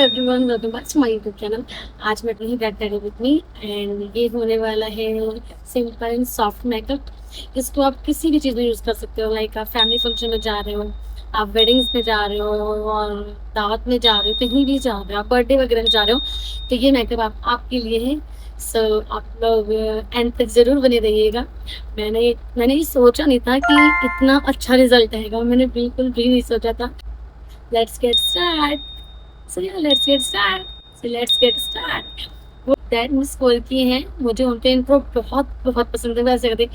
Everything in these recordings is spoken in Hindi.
Everyone, welcome back to my YouTube channel. आज मैं रही get ready with me and ये होने वाला है सिंपल एंड सॉफ्ट मेकअप। इसको आप किसी भी चीज़ में यूज़ कर सकते हो। लाइक आप फैमिली फंक्शन में जा रहे हो, आप वेडिंग्स में जा रहे हो और दावत में जा रहे हो, कहीं भी जा रहे हो, आप बर्थडे वगैरह में जा रहे हो, तो ये मेकअप आपके लिए है। सो आप लोग एंड तक ज़रूर बने रहिएगा। मैंने ये सोचा नहीं था कि इतना अच्छा रिजल्ट आएगा, मैंने बिल्कुल भी नहीं सोचा था। Let's get start. So yeah, let's get start. वो दैट मिस कॉल की हैं, मुझे उनके इंट्रो बहुत बहुत पसंद है। वैसे कहते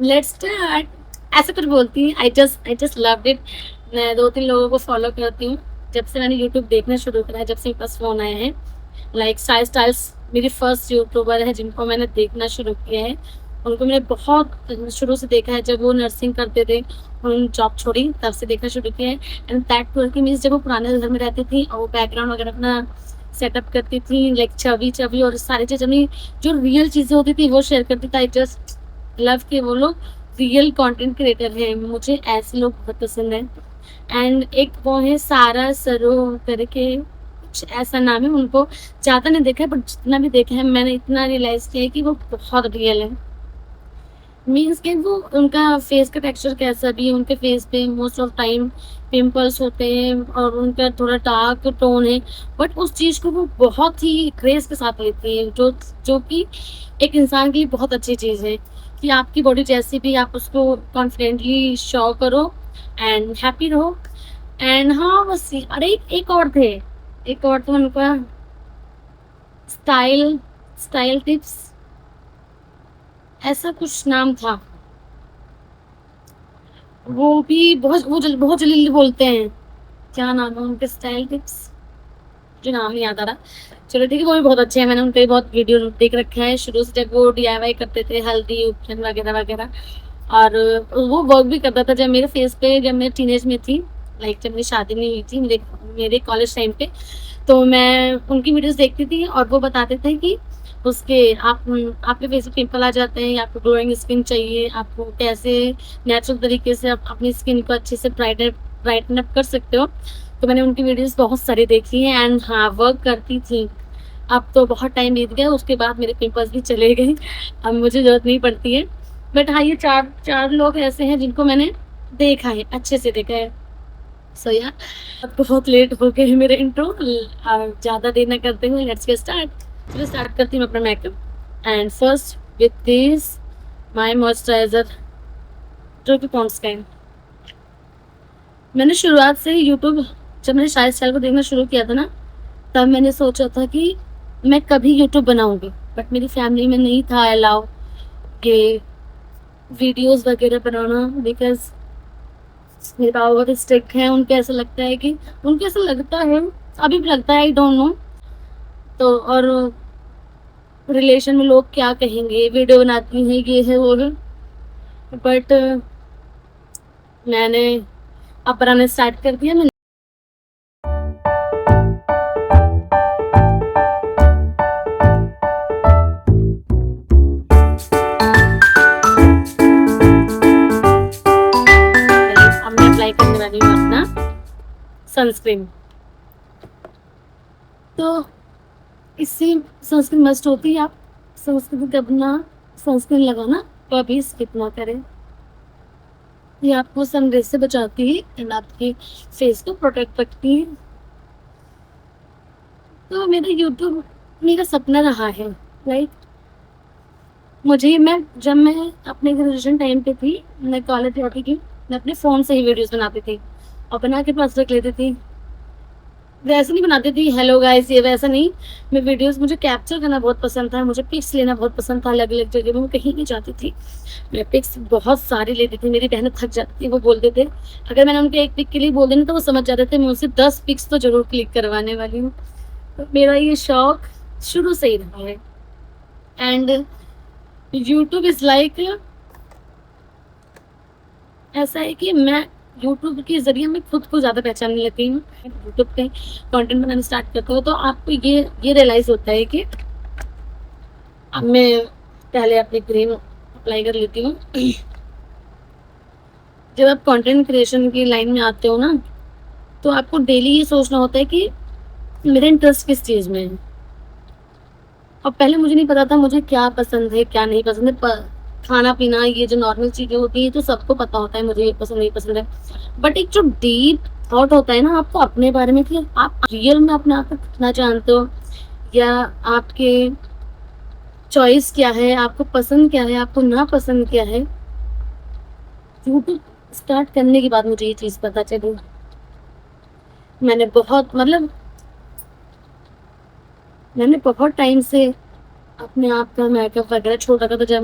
लेट्स स्टार्ट, ऐसे कुछ बोलती हैं। I just loved it. मैं 2-3 लोगों को फॉलो करती हूँ जब से मैंने यूट्यूब देखना शुरू करा है, जब से मेरे पास फ़ोन आया है। लाइक साई स्टाइल्स मेरी फर्स्ट यूट्यूबर है जिनको मैंने देखना शुरू किया है। उनको मैंने बहुत शुरू से देखा है, जब वो नर्सिंग करते थे, उन्होंने जॉब छोड़ी तब से देखना शुरू किया है। एंड दैट टू मीन्स जब वो पुराने घर में रहती थी और वो बैकग्राउंड वगैरह अपना सेटअप करती थी, लाइक छवि और सारी चीज़ें अपनी जो रियल चीज़ें होती थी वो शेयर करती थी। आई जस्ट लव के वो लोग रियल कंटेंट क्रिएटर हैं, मुझे ऐसे लोग बहुत पसंद हैं। एंड एक वो है सारा सरो करके, कुछ ऐसा नाम है। उनको ज़्यादा नहीं देखा है, बट जितना भी देखा है मैंने इतना रियलाइज़ किया है कि वो बहुत रियल है। मीन्स कि वो उनका फेस का टेक्सचर कैसा भी है, उनके फेस पे मोस्ट ऑफ टाइम पिंपल्स होते हैं और उनका थोड़ा डार्क टोन है, बट उस चीज़ को वो बहुत ही ग्रेस के साथ लेती है, जो जो कि एक इंसान के लिए बहुत अच्छी चीज़ है कि आपकी बॉडी जैसी भी आप उसको कॉन्फिडेंटली शो करो एंड हैप्पी रहो। एंड हाँ बस अरे एक और तो उनका स्टाइल स्टाइल टिप्स ऐसा कुछ नाम था। वो भी बहुत जल्दी बोलते हैं। क्या नाम है उनके स्टाइल टिप्स, मुझे नाम नहीं याद आ रहा। चलो ठीक है, वो भी बहुत अच्छे हैं। मैंने उनके बहुत वीडियो देख रखा है शुरू से, जब वो DIY करते थे हल्दी उपचन वगैरह वगैरह। और वो वर्क भी करता था जब मेरे फेस पे, जब मैं टीनेज में थी, लाइक जब मेरी शादी नहीं हुई थी, मेरे कॉलेज टाइम पे। तो मैं उनकी वीडियोस देखती थी और वो बताते थे कि उसके आपके फेस पे पिंपल आ जाते हैं, आपको ग्लोइंग स्किन चाहिए, आपको कैसे नेचुरल तरीके से आप अपनी स्किन को अच्छे से ब्राइटन अप कर सकते हो। तो मैंने उनकी वीडियोस बहुत सारी देखी हैं एंड हाँ वर्क करती थी। अब तो बहुत टाइम बीत गया, उसके बाद मेरे पिंपल्स भी चले गए, अब मुझे ज़रूरत नहीं पड़ती है। बट हाँ, ये चार चार लोग ऐसे हैं जिनको मैंने देखा है, अच्छे से देखा है। सो या अब बहुत लेट हो गए मेरे इंट्रो, ज़्यादा देर न करते हुए लेट्स गेट स्टार्ट। चलो स्टार्ट करती हूँ अपना makeup. And first with this my moisturiser जो कि पॉन्ड्स का है। मैंने शुरुआत से ही यूट्यूब, जब मैंने शायद स्टाइल को देखना शुरू किया था ना, तब मैंने सोचा था कि मैं कभी यूट्यूब बनाऊंगी, बट मेरी फैमिली में नहीं था अलाउ कि वीडियोस वगैरह बनाना, बिकॉज मेरे पापा बहुत स्ट्रिक्ट हैं। उनको ऐसा लगता है, अभी भी लगता है, आई डोंट नो। तो और रिलेशन में लोग क्या कहेंगे, वीडियो बनाती हैं, ये है वो है। बट मैंने अब बनाना स्टार्ट कर दिया। मैंने अप्लाई करने वाली हूँ अपना सनस्क्रीन। तो इससे सनस्क्रीन मस्ट होती है। आप सनस्क्रीन का अपना सनस्क्रीन लगाना कभी स्किप ना करें। ये आपको सनरेज से बचाती है एंड आपके फेस को प्रोटेक्ट रखती है। तो मेरा यूट्यूब मेरा सपना रहा है, राइट। जब मैं अपने ग्रेजुएशन टाइम पे थी, मैं कॉलेज जाती थी, मैं अपने फ़ोन से ही वीडियोस बनाती थी और बना के पास रख लेती थी। वैसे नहीं बनाती थी हेलो गाइस ये वैसा नहीं। मैं वीडियोस, मुझे कैप्चर करना बहुत पसंद था, मुझे पिक्स लेना बहुत पसंद था। अलग अलग जगह में मैं कहीं भी जाती थी, मैं पिक्स बहुत सारी लेती थी। मेरी बहनें थक जाती थी, वो बोलते थे, अगर मैंने उनके एक पिक के लिए बोल देना तो वो समझ जाते थे मैं उनसे 10 पिक्स तो जरूर क्लिक करवाने वाली हूँ। तो मेरा ये शौक शुरू से ही रहा है। एंड यूट्यूब इज़ लाइक, ऐसा है कि मैं यूट्यूब के ज़रिए मैं खुद को ज़्यादा पहचानने लगी हूँ। यूट्यूब पे कंटेंट बनाना स्टार्ट करते हो तो आपको ये रियलाइज़ होता है कि अब मैं पहले अपनी क्रीम अप्लाई कर लेती हूँ। जब आप कंटेंट क्रिएशन की लाइन में आते हो ना, तो आपको डेली ये सोचना होता है कि मेरा इंटरेस्ट किस चीज़ में है। और पहले मुझे नहीं पता था मुझे क्या पसंद है, क्या नहीं पसंद है। खाना-पीना ये जो नॉर्मल चीज़ें होती हैं, ये तो सबको पता होता है मुझे ये पसंद, नहीं पसंद है। बट एक जो डीप थॉट होता है ना आपको अपने बारे में कि आप रियल में अपने आप को कितना जानते हो, या आपके चॉइस क्या है, आपको पसंद क्या है, आपको नापसंद क्या है। यूट्यूब स्टार्ट करने के बाद मुझे ये चीज़ पता चली। मैंने बहुत मतलब मैंने बहुत टाइम से अपने आप का मेकअप वगैरह छोड़ रखा था। जब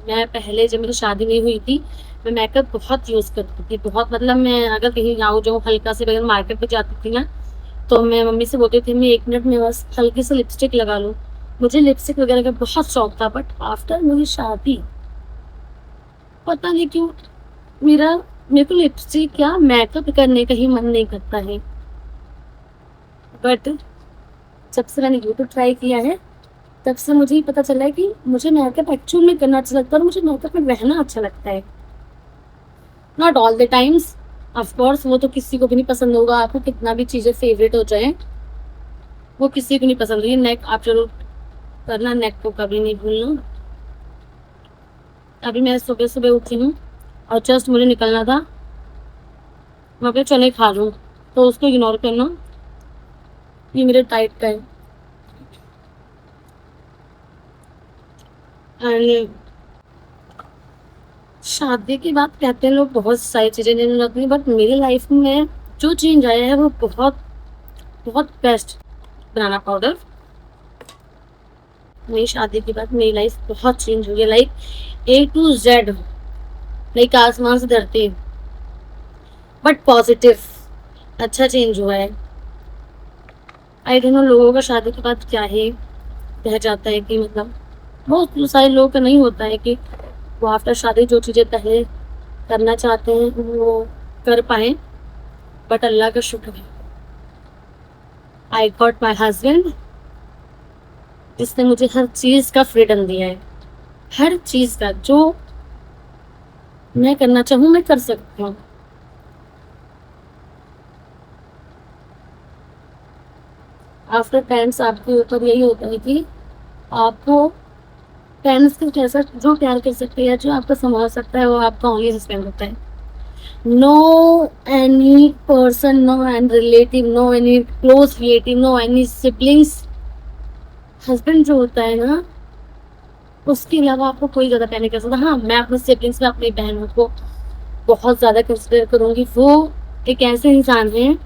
मेरी शादी नहीं हुई थी, मैं मेकअप बहुत यूज़ करती थी, बहुत। मतलब मैं अगर कहीं आऊँ जाऊँ हल्का से, अगर मार्केट में जाती थी ना, तो मैं मम्मी से बोलती थी मैं 1 मिनट में बस हल्की सी लिपस्टिक लगा लूँ। मुझे लिपस्टिक वगैरह का बहुत शौक था, बट आफ्टर मेरी शादी पता नहीं क्यों मेरे को लिपस्टिक या मेकअप करने का ही मन नहीं करता है। बट जब से मैंने यूट्यूब ट्राई किया है, तब से मुझे ये पता चला है कि मुझे मेकअप एक्चुअल में करना अच्छा लगता है और मुझे मेकअप में रहना अच्छा लगता है। Not all the times, of course वो तो किसी को भी नहीं पसंद होगा, आपको कितना भी चीज़ें फेवरेट हो जाए, वो किसी को नहीं पसंद होगी। नेक आप जरूर करना, नेक को कभी नहीं भूलना। अभी मैं सुबह सुबह उठी हूँ और जस्ट मुझे निकलना था, मैं अपने चने खा लूँ, तो उसको इग्नोर करना। ये मेरे डाइट का है। एंड शादी के बाद कहते हैं लोग बहुत सारी चीज़ें चेंज हो जाती हैं, बट मेरी लाइफ में जो चेंज आया है वो बहुत बहुत बेस्ट। Banana powder. मेरी शादी के बाद मेरी लाइफ बहुत चेंज हुई है, like A to Z, like आसमान से धरती, बट पॉजिटिव। अच्छा चेंज हुआ है। आई डोंट नो लोगों का शादी के बाद क्या ही रह जाता है कि मतलब बहुत सारे लोगों का नहीं होता है कि वो आफ्टर शादी जो चीज़ें पहले करना चाहते हैं वो कर पाए। बट अल्लाह का शुक्र है, आई गॉट माई हस्बैंड, जिसने मुझे हर चीज़ का फ्रीडम दिया है। हर चीज़ का जो मैं करना चाहूँ मैं कर सकती हूँ। आफ्टर पेरेंट्स आपके ऊपर यही होता है कि आपको पेरेंट्स के जैसा जो प्यार कर सकते हैं, जो आपको संभाल सकता है, वो आपका ओनली हस्बैंड होता है। No any person, no any relative, no any close relative, no any siblings. Husband जो होता है ना, उसके अलावा आपको कोई ज़्यादा प्यार नहीं कर सकता। हाँ, मैं अपने सिबलिंग्स में अपनी बहनों को बहुत ज़्यादा कंसिडर करूँगी। वो एक ऐसे इंसान हैं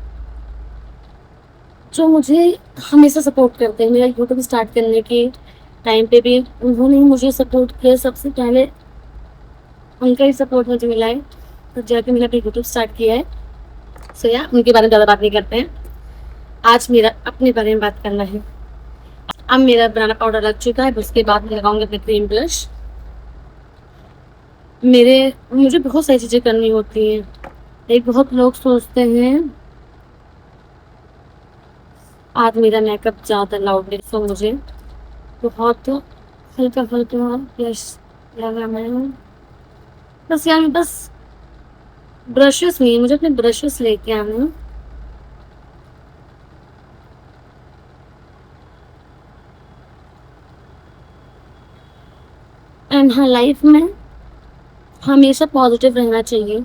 जो मुझे हमेशा सपोर्ट करते हैं। मेरा यूट्यूब स्टार्ट करने के टाइम पे भी उन्होंने ही मुझे सपोर्ट किया। सबसे पहले उनका ही सपोर्ट मुझे मिला है, तो जाके मैंने अपना यूट्यूब स्टार्ट किया है। सो या उनके बारे में ज़्यादा बात नहीं करते हैं, आज मेरा अपने बारे में बात करना है। अब मेरा बनाना पाउडर लग चुका है, उसके बाद मैं लगाऊंगी अपने क्रीम ब्लश। मुझे बहुत सारी चीज़ें करनी होती हैं। एक बहुत लोग सोचते हैं आज मेरा मेकअप ज़्यादा लाउड है, सो मुझे बहुत हल्का हल्का ब्लश लगाना है। बस यार बस ब्रशेस नहीं, मुझे अपने ब्रशेस लेके आने हैं। एंड हाँ, लाइफ में हमेशा पॉजिटिव रहना चाहिए।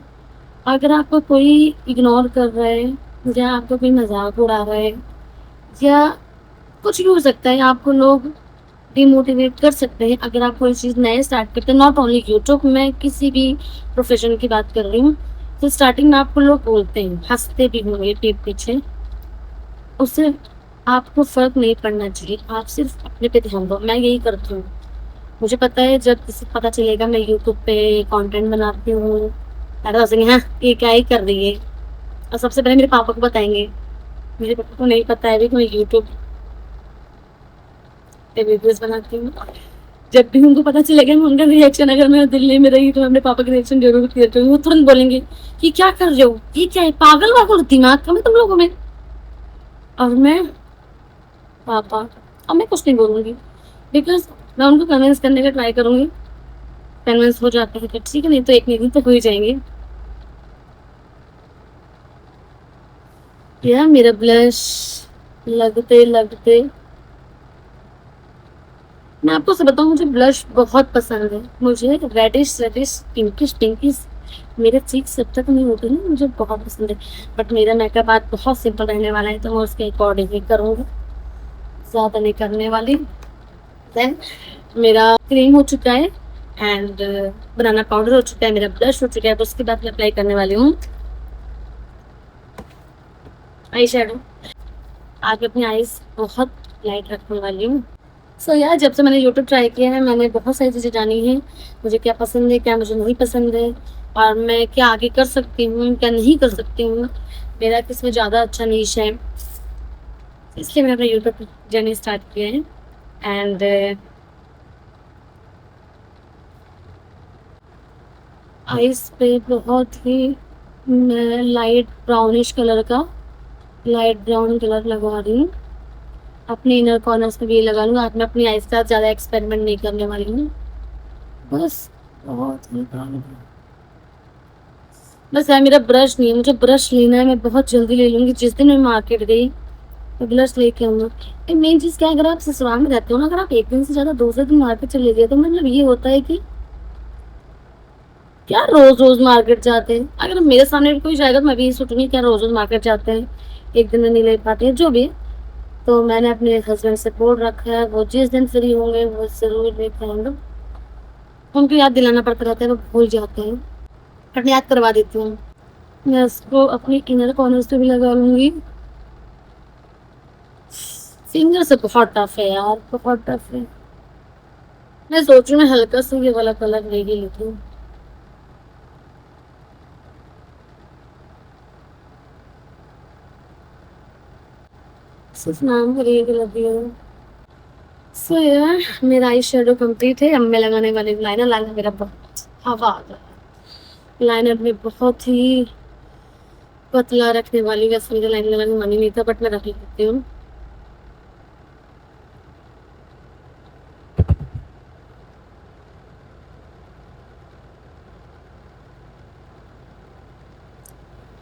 अगर आपको कोई इग्नोर कर रहा है, या आपका कोई मजाक उड़ा रहा है, या कुछ भी हो सकता है, आपको लोग डिमोटिवेट कर सकते हैं। अगर आप कोई चीज़ नए स्टार्ट करते हैं, नॉट ओनली यूट्यूब, मैं किसी भी प्रोफेशन की बात कर रही हूँ, तो स्टार्टिंग में आपको लोग बोलते हैं, हंसते भी होंगे पीठ पीछे, उससे आपको फ़र्क नहीं पड़ना चाहिए। आप सिर्फ अपने पे ध्यान दो। मैं यही करती हूँ। मुझे पता है जब किसी को पता चलेगा मैं यूट्यूब पे कंटेंट बनाती हूँ, अरे हंसेंगे, हाँ ये क्या ही कर रही है। और सबसे पहले मेरे पापा को बताएंगे। मेरे पापा को नहीं पता है भी कि मैं यूट्यूब पे वीडियोस बनाती हूँ। जब भी उनको पता चलेगा मैं उनका रिएक्शन, अगर मैं दिल्ली में रही तो मैं अपने पापा का रिएक्शन जरूर क्लियर करूँगी। वो तुरंत बोलेंगे कि क्या कर रहे हो, ये क्या है, पागल वागल दिमाग कम है तुम लोगों में। और मैं पापा अब मैं कुछ नहीं बोलूँगी, बिकॉज मैं उनको कन्विंस करने का ट्राई करूँगी। कन्विंस हो जाते हैं तो ठीक है, नहीं तो एक दिन तो हो ही जाएंगे। यार मेरा ब्लश लगते लगते, मैं आपको से बताऊं, मुझे ब्लश बहुत पसंद है। मुझे रेडिश रेडिश पिंकिश पिंकिश मेरे चीक्स जब तक नहीं होते ना, मुझे बहुत पसंद है। बट मेरा मेकअप आज बहुत सिंपल रहने वाला है, तो मैं उसके अकॉर्डिंग ही करूँगी, ज़्यादा नहीं करने वाली। देन मेरा क्रीम हो चुका है एंड बनाना पाउडर हो चुका है, मेरा ब्लश हो चुका है। तो उसके बाद मैं अप्लाई करने वाली हूँ आई शेडो। आज मैं अपनी आईज बहुत लाइट रखने वाली हूँ। सो यार, जब से मैंने यूट्यूब ट्राई किया है, मैंने बहुत सारी चीज़ें जानी हैं। मुझे क्या पसंद है, क्या मुझे नहीं पसंद है, और मैं क्या आगे कर सकती हूँ, क्या नहीं कर सकती हूँ, मेरा किसमें ज़्यादा अच्छा नीश है। इसलिए मैंने अपना यूट्यूब जर्नी स्टार्ट किया है। एंड आइस पे बहुत ही मैं लाइट ब्राउनिश कलर का, लाइट ब्राउन कलर लगा रही हूँ। अपने इनर कॉर्नर्स में भी ये लगा लूँगा। आज मैं अपनी आइस के साथ ज़्यादा एक्सपेरिमेंट नहीं करने वाली हूँ। बस बहुत ही बस यार, मेरा ब्रश नहीं है, मुझे ब्रश लेना है। मैं बहुत जल्दी ले लूँगी। जिस दिन मैं मार्केट गई तो ब्रश लेके आऊँगा। मेन चीज़ क्या है, अगर आप ससुराल में रहते हो ना, अगर आप एक दिन से ज़्यादा दूसरे दिन मार्केट चले गए, तो मतलब ये होता है कि क्या रोज रोज मार्केट जाते हैं। अगर मेरे सामने भी कोई जाएगा तो मैं भी यही सोचूंगी क्या रोज रोज मार्केट जाते हैं, एक दिन में नहीं ले पाते हैं, जो भी। तो मैंने अपने हस्बैंड से बोल रखा है, वो जिस दिन फ्री होंगे वो जरूर लेकर आएंगे। उनको याद दिलाना पड़ता रहता है, वो भूल जाते हैं, बट मैं याद करवा देती हूँ। मैं उसको अपनी इनर कॉर्नर्स पे भी लगा लूंगी। फिंगर से बहुत टफ है यार, बहुत टफ है। मैं सोच रही हूँ मैं हल्का सा ये वाला कलर ले ही लेती हूँ। सिर्फ नाम का ये कलर दिया है। सो यार, मेरा आई शेडो कंप्लीट है। अब मैं लगाने वाली लाइनर। लाइनर मेरा बहुत हवा आ गया। लाइनर में बहुत ही पतला रखने वाली, वैसे मुझे लाइनर लगाने का मन ही नहीं था, बट मैं रख लेती हूँ।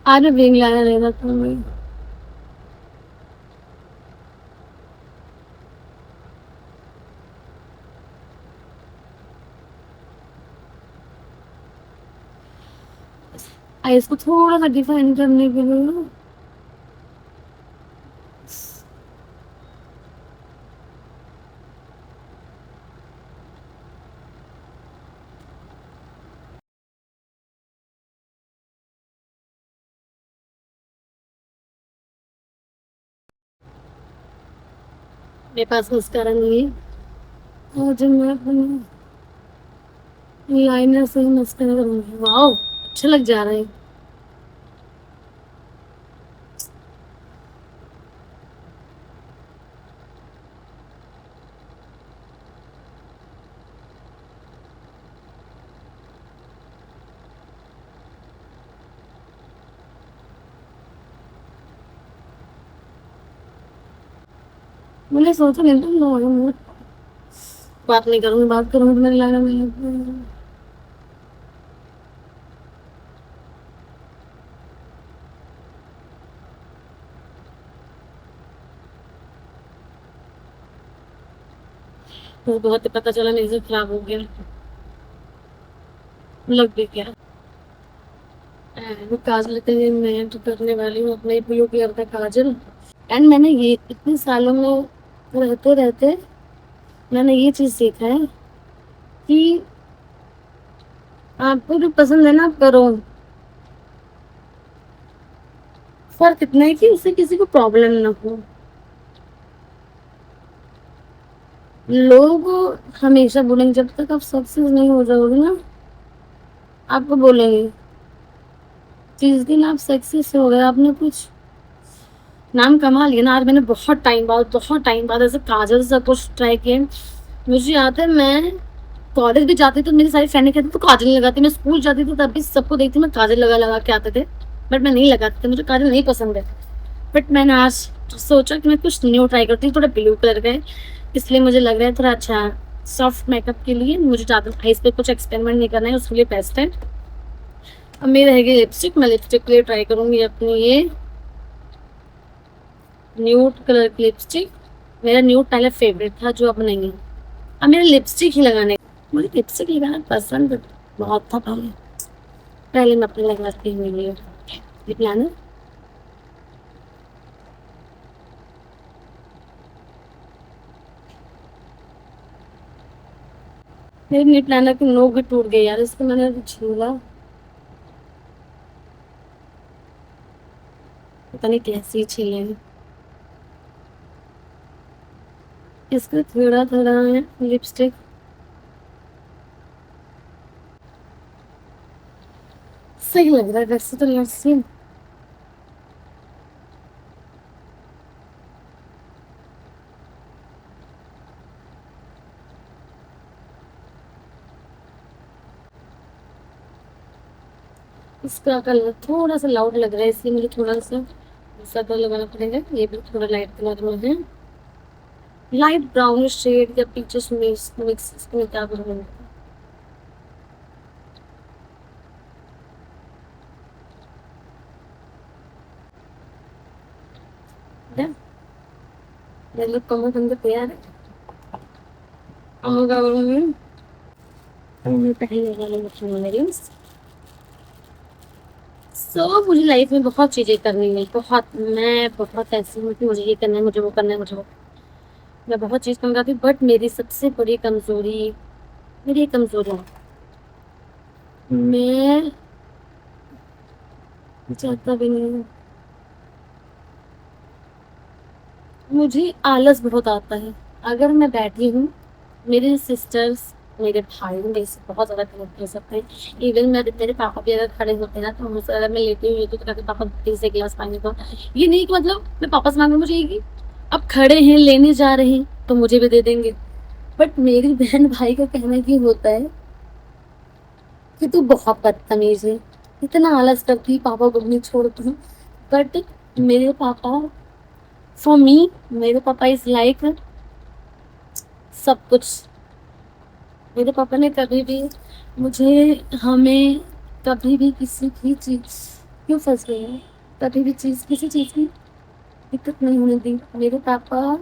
आज मैं विंग लाइनर लेना चाहूँगी। आइस को थोड़ा सा डिफाइन करने के लिए मेरे पास मस्कारा नहीं है, और जब मैं अपनी लाइनर से ही मस्कारा करूँगी। वाओ, अच्छा लग जा रहा है। मैंने सोचा नहीं था बात नहीं करूँगी, बात करूँगी तो मेरी लाइनर में तो बहुत पता चला नहीं से खराब हो गया, लग भी गया। काजल के लिए मैं तो करने वाली हूँ अपने ब्लू कलर का काजल। एंड मैंने ये इतने सालों में रहते रहते मैंने ये चीज सीखा है कि आपको जो पसंद है ना, आप करो। फर्क इतना है कि उससे किसी को प्रॉब्लम ना हो। लोग हमेशा बोलेंगे, जब तक आप सक्सेस नहीं हो जाओगे ना, आपको बोलेंगे। जिस दिन आप सक्सेस हो गए, आपने कुछ नाम कमा लिया ना। आज मैंने बहुत टाइम बाद ऐसे काजल से कुछ ट्राई किए। मुझे याद है, मैं कॉलेज भी जाती तो मेरी सारी फ्रेंडें कहती तो काजल नहीं लगाती। मैं स्कूल जाती थी तब भी सबको देखती मैं काजल लगा लगा के आते थे, बट मैं नहीं लगाती थी, मुझे काजल नहीं पसंद है। बट मैंने आज सोचा कि मैं कुछ न्यू ट्राई करती हूँ। थोड़ा ब्लू कलर का है, इसलिए मुझे लग रहा है थोड़ा अच्छा सॉफ्ट मेकअप के लिए मुझे ज़्यादा आइस पे कुछ एक्सपेरिमेंट नहीं करना है, उसके लिए बेस्ट है। अब मेरी रहेगी लिपस्टिक। मैं लिपस्टिक के लिए ट्राई करूँगी अपनी ये न्यूड कलर की लिपस्टिक। मेरा न्यूड पहले फेवरेट था, जो अब नहीं है। अब मेरा लिपस्टिक ही लगाने, मुझे लिपस्टिक लगाना पसंद बहुत था पहले। पहले मैं अपने लगाती हुई है लिप लाइनर। मेरे लिप लाइनर की नोक भी टूट गई यार, इसको मैंने छीला, पता नहीं कैसी छीले हैं। इसका थोड़ा थोड़ा है लिपस्टिक। सही लग रहा है वैसे तो लस्सी। इसका कलर थोड़ा सा लाउड लग रहा है, इसलिए मुझे थोड़ा सा दूसरा कलर लगाना पड़ेगा। ये भी थोड़ा लाइट कलर में है, लाइट ब्राउन शेड या पीचेस मिक्स मिक्स, इसमें क्या करूँगा। ये लोग कमर बंद तैयार है। होगा मैं पहले लगा मेरी। मुझे लाइफ में बहुत चीजें करनी है, बहुत, मैं बहुत ऐसी हूँ कि मुझे ये करना है, मुझे वो करना है, मुझे वो, मैं बहुत चीज करना चाहती हूँ। बट मेरी सबसे बड़ी कमजोरी, मेरी एक कमजोरी है, मैं चाहता भी नहीं हूँ, मुझे आलस बहुत आता है। अगर मैं बैठी हूँ, मेरे सिस्टर्स, मेरे भाई मेरे से बहुत ज़्यादा कनेक्ट कर सकते हैं। इवन मेरे पापा भी अगर खड़े होते हैं ना, तो मुझसे अगर मैं लेटी हुई तो कहते पापा प्लीज एक गिलास पानी दो। ये नहीं कि मतलब मैं पापा से मांगने, मुझे ये कि अब खड़े हैं लेने जा रहे हैं तो मुझे भी दे देंगे। बट मेरी बहन भाई का कहना ये होता है कि तू बहुत बदतमीज है, इतना आलस करती, पापा को नहीं छोड़ती। बट मेरे पापा, फॉर मी, मेरे पापा इज लाइक सब कुछ। मेरे पापा ने कभी भी मुझे, हमें कभी भी किसी भी चीज, क्यों फंस गई है, कभी भी चीज, किसी चीज की दिक्कत नहीं होने दी। मेरे पापा,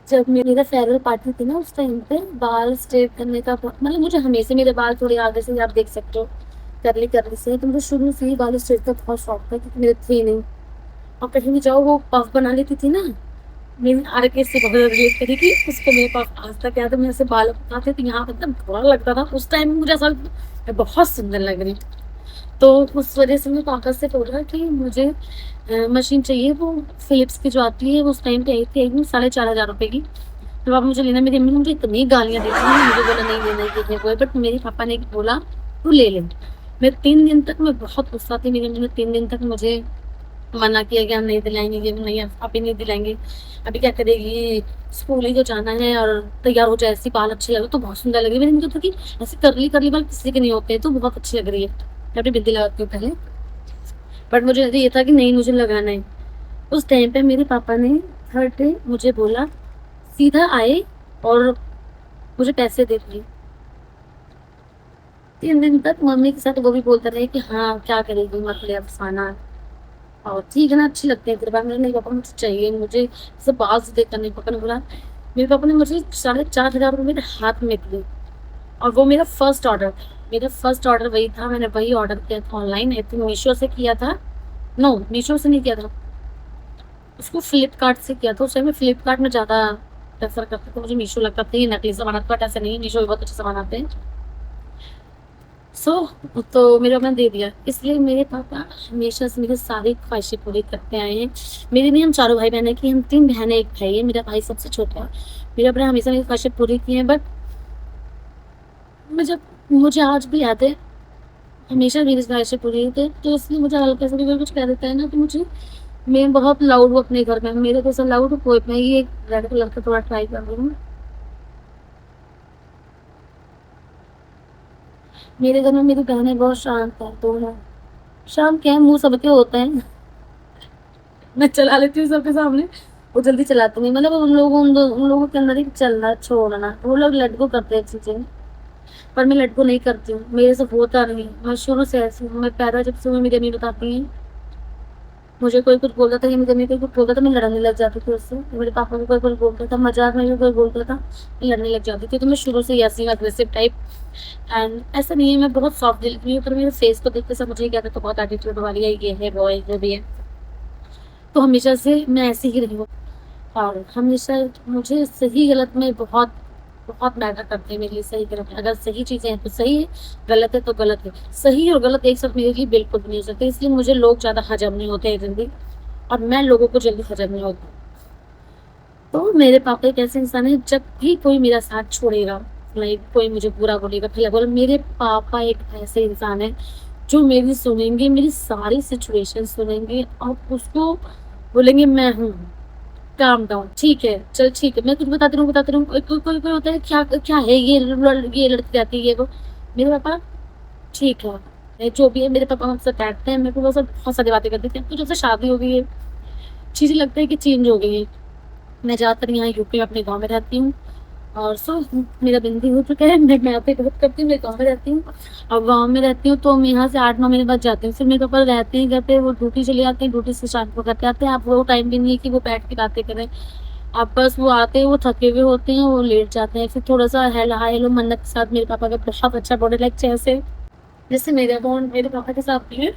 जब मेरा फेयरवेल पार्टी थी ना, उस टाइम पे बाल स्ट्रेट करने का मतलब, मुझे हमेशा मेरे बाल थोड़े आगे से, आप देख सकते हो करली करली से, तो मुझे शुरू से ही बाल स्ट्रेट का बहुत शौक था, क्योंकि मेरे थे नहीं। और कहीं भी जाओ, वो पफ बना लेती थी ना, मेरी आरके से बहुत ज़्यादा रिलेट करी थी उसको। मेरे पास आज तक याद है, मैं ऐसे बाल उठाते तो यहाँ एकदम बुरा लगता था। उस टाइम में मुझे ऐसा लगता था मैं बहुत सुंदर लग रही। तो उस वजह से मैं पापा से बोला कि मुझे मशीन चाहिए, वो फिलिप्स की जो आती है, वो उस टाइम पे आई थी एकदम 4,500 रुपये की। तो पापा मुझे लेना, मेरी अम्मी ने मुझे इतनी गालियाँ दी थी, मुझे बोला नहीं लेना, ये वो है। बट मेरे पापा ने बोला तू ले ले। मैं 3 दिन तक, मैं बहुत गुस्सा थी, मेरी अम्मी ने 3 दिन तक मुझे मना किया कि हम नहीं दिलाएंगे, ये नहीं, अभी नहीं दिलाएंगे, अभी क्या करेगी, स्कूल ही तो जाना है, और तैयार हो जाए, ऐसी बाल अच्छी लगे तो बहुत सुंदर लगेगी। मैंने इनको था कि ऐसे करली करली बाल किसी के नहीं होते हैं, तो बहुत अच्छी लग रही है, मैं अपनी बिंदी लगाती हूँ पहले। बट मुझे ये था कि नहीं, मुझे लगाना है। उस टाइम पे मेरे पापा ने थर्ड डे मुझे बोला, सीधा आए और मुझे पैसे दे दिए। 3 दिन तक मम्मी के साथ वो भी बोलते रहे कि हाँ क्या करेगी, मत ले अफसाना, और ठीक है ना, अच्छी लगती है तेरे बाल। मेरे नहीं पापा, मुझे चाहिए, मुझे सब बाल से देखकर नहीं। पापा ने बोला, मेरे पापा ने मुझे 4,500 मेरे हाथ में दिए, और वो मेरा फर्स्ट ऑर्डर था। मेरा फर्स्ट ऑर्डर वही था, मैंने वही ऑर्डर किया था ऑनलाइन, आई थिंक मीशो से किया था। नो, मीशो से नहीं किया था, उसको फ्लिपकार्ट से किया था। उस टाइम में फ्लिपकार्ट में ज़्यादा प्रेफर करते थे, मुझे मीशो लगता था ये नकली सामान आता, बट ऐसे नहीं, मीशो में बहुत अच्छे सामान आते हैं। सो तो मेरा मैंने दे दिया। इसलिए मेरे पापा हमेशा से मेरी सारी ख्वाहिशें पूरी करते आए हैं। मेरी नहीं, हम चारों भाई बहन है, कि हम 3 बहनें एक भाई है, मेरा भाई सबसे छोटा है। मेरे अपने हमेशा मेरी ख्वाहिशें पूरी की हैं। बट मुझे मुझे आज भी याद है, हमेशा मेरी ख्वाहिशें पूरी हुई थी। तो इसलिए मुझे हल्का सा भी कोई कुछ कह देता है ना, तो मुझे, मैं बहुत लाउड हूँ अपने घर में, मेरे को सब लाउड कोई, मैं ये रेड कलर का थोड़ा ट्राई कर रही हूँ। मेरे घर में मेरी बहनें बहुत शांत है, तो है शाम क्या है, मुंह सबके होते हैं। मैं चला लेती हूँ सबके सामने, वो जल्दी चलाते नहीं, मतलब उन लोगों के अंदर ही चलना छोड़ना, वो लोग लटको करते हैं चीजें, पर मैं लटको नहीं करती हूँ, मेरे से होता नहीं। मैं शुरू से ऐसी हूँ, मैं पैदा जब से हुई, मेरी अम्मी बताती हैं, मुझे कोई कुछ बोलता था, कि मुझे कोई कुछ बोलता था, मैं लड़ने लग जाती थी उससे। मेरे पापा को कोई कुछ बोलता था, मजाक में भी कोई बोलता था, मैं लड़ने लग जाती थी। तो मैं शुरू से ही ऐसी अग्रेसिव टाइप। एंड ऐसा नहीं है, मैं बहुत सॉफ्ट दिल की हूँ, पर मेरे फेस को देख के सब मुझे ही कहता तो बहुत एटीट्यूड वाली है, ये है वो है जो भी है। तो हमेशा से मैं ऐसी ही रही हूँ। और हमेशा मुझे सही गलत में बहुत बहुत मैटर करते हैं मेरे लिए, सही गलत। अगर सही चीजें हैं तो सही है, गलत है तो गलत है। सही और गलत एक साथ मेरे लिए बिल्कुल नहीं हो सकते, इसलिए मुझे लोग ज्यादा हजम नहीं होते हैं जल्दी, और मैं लोगों को जल्दी हजम नहीं होती। तो मेरे पापा एक ऐसे इंसान है, जब भी कोई मेरा साथ छोड़ेगा, लाइक कोई मुझे बुरा बोलेगा, भला बोले, मेरे पापा एक ऐसे इंसान है जो मेरी सुनेंगे, मेरी सारी सिचुएशन सुनेंगे, और उसको बोलेंगे मैं हूँ, काम डाउन, ठीक है, चल ठीक है, मैं कुछ बताती रहूँ। कोई होता है, क्या क्या है ये लड़की रहती है ये वो। मेरे पापा ठीक है, जो भी है। मेरे पापा मुझसे बैठते हैं, मेरे को वो सब बहुत सारी बातें करते हैं। तो जब से शादी हो गई है, चीजें लगता है कि चेंज हो गई है। मैं ज्यादातर यहाँ यूपी में अपने गाँव में रहती हूँ, और सो मेरा बिंदी हो चुका है। मैं यहाँ पे बहुत करती हूँ, मैं गाँव में रहती हूँ। और गाँव में रहती हूँ तो मैं यहाँ से 8-9 महीने बाद जाती हूँ। फिर मेरे पापा रहते हैं घर पे, वो ड्यूटी चले जाते हैं, ड्यूटी से शाम को घर पे आते हैं। अब वो टाइम भी नहीं है कि वो बैठ के बातें करें। अब बस वो आते हैं, वो थके हुए होते हैं, वो लेट जाते हैं। फिर थोड़ा सा हाय हेलो मन्नत के साथ मेरे पापा का बहुत अच्छा बॉडी लाइक जैसे जैसे मेरा बॉन्ड मेरे पापा के साथ भी है,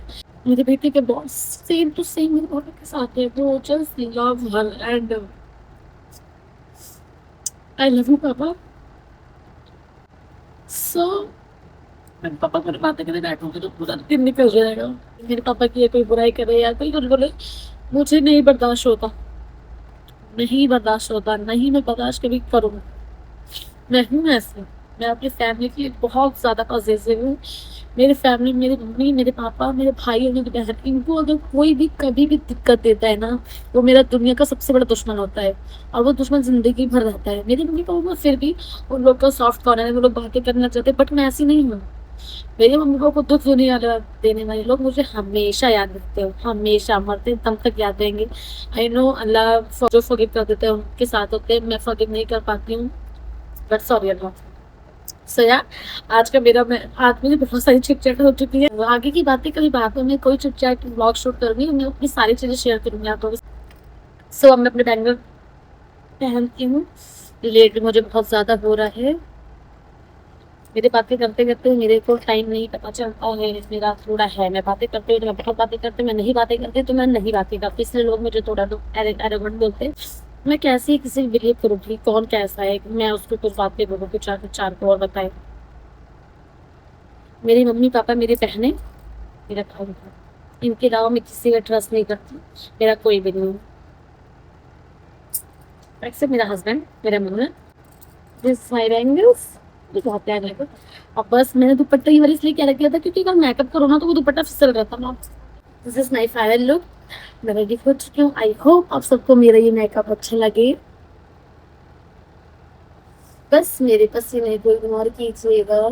मेरे बेटे के बॉन्ड सेम टू सेम मेरे पापा के साथ है। वो just love her, and I love you पापा। सो मेरे पापा मेरे बातें करने बैठूंगी तो पूरा दिन निकल जाएगा। मेरे पापा की कोई बुराई करे या कोई कुछ बोले, मुझे नहीं बर्दाश्त होता, नहीं बर्दाश्त होता, नहीं मैं बर्दाश्त कभी करूँगी। मैं हूँ ऐसे, मैं अपनी फैमिली के लिए बहुत ज्यादा पॉजिटिव हूँ। मेरे फैमिली, मेरी मम्मी, मेरे पापा, मेरे भाई और मेरी बहन, इनको अगर कोई भी कभी भी दिक्कत देता है ना, वो मेरा दुनिया का सबसे बड़ा दुश्मन होता है, और वो दुश्मन जिंदगी भर रहता है। मेरी मम्मी पापा फिर भी उन लोग का सॉफ्ट कॉर्नर है, वो लोग बातें करना चाहते हैं, बट मैं ऐसी नहीं हूँ। मेरे मम्मी पापा को दुख देने वाले लोग मुझे हमेशा याद रखते हो, हमेशा मरते दम तक याद रहेंगे। आई नो अल्लाह जो फॉरगिव कर देते हैं उनके साथ होते हैं, मैं फॉरगिव नहीं कर पाती हूँ, बट सॉरी अल्लाह। सो यार, आज का मेरा मैं आज मेरी बहुत सारी चिट-चैट हो चुकी है। आगे की बातें कभी बाद में कोई चिट-चैट व्लॉग शूट करूँगी, मैं अपनी सारी चीज़ें शेयर करूँगी आप लोगों से। सो अब मैं अपने बैंगल पहनती हूँ, लेट भी मुझे बहुत ज़्यादा हो रहा है। मेरे बातें करते-करते मेरे को टाइम नहीं पता चलता है, मेरा थोड़ा है, मैं बातें करती हूँ तो मैं बहुत बातें करती हूँ, मैं नहीं बातें करती तो मैं नहीं बातें करती, इसलिए लोग मुझे थोड़ा एरोगेंट बोलते हैं। मैं कैसे किसी को बिलीव करूँगी, कौन कैसा है, मैं उसको कुछ बातें बोलूँ कि 4 को और बताए। मेरी मम्मी पापा, मेरी बहनें, मेरा भाई, इनके अलावा मैं किसी का ट्रस्ट नहीं करती, मेरा कोई भी नहीं, एक्सेप्ट मेरा हस्बैंड, मेरा मुन्ना, दिस माय बैंगल्स, ये बहुत प्यार लगता है। और बस मैंने दुपट्टा ये वाला इसलिए क्या रख दिया था, क्योंकि अगर मेकअप करो ना तो वो दुपट्टा फिसल रहता ना। This is my final look, मैं रेडी हो चुकी हूँ। आई होप आप सबको मेरा ये मेकअप अच्छा लगे। बस मेरे पसीने को इग्नोर कीजिएगा।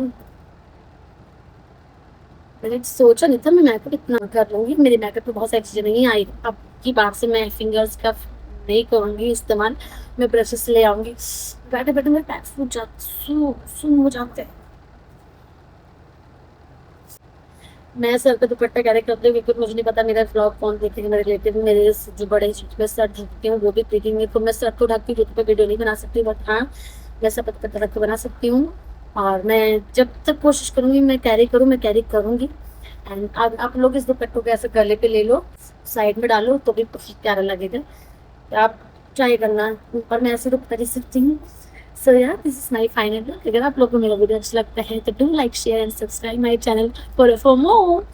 मैंने सोचा नहीं था मैं मेकअप इतना कर लूँगी, मेरे मेकअप में बहुत सारी चीज़ें नहीं आई। अब की बात से मैं फिंगर्स का नहीं करूँगी इस्तेमाल, मैं ब्रशेस ले आऊँगी। बैठे बैठे मेरे पैर सुन हो जाते हैं। मैं सर पे दुपट्टा कैरी करती हूँ क्योंकि मुझे नहीं पता मेरा व्लॉग कौन देखेगा, मेरे रिलेटिव, मेरे जो बड़े मैं सर ढकती हूँ वो भी देखेंगे, तो मैं सर को ढकती हूँ तो वीडियो नहीं बना सकती, बट हाँ मैं सब दुपट्टा रख के बना सकती हूँ। और मैं जब तक कोशिश करूँगी मैं कैरी करूँ, मैं कैरी करूँगी। एंड आप लोग इस दुपट्टों को ऐसे गले पे ले लो, साइड में डालो तो भी बहुत प्यारा लगेगा। आप ट्राई करना, ऊपर मैं ऐसे रुक कर सकती हूँ। सो यार, this is my final look. अगर आप लोगों को मेरा वीडियो अच्छा लगता है तो do like share and subscribe my channel for more.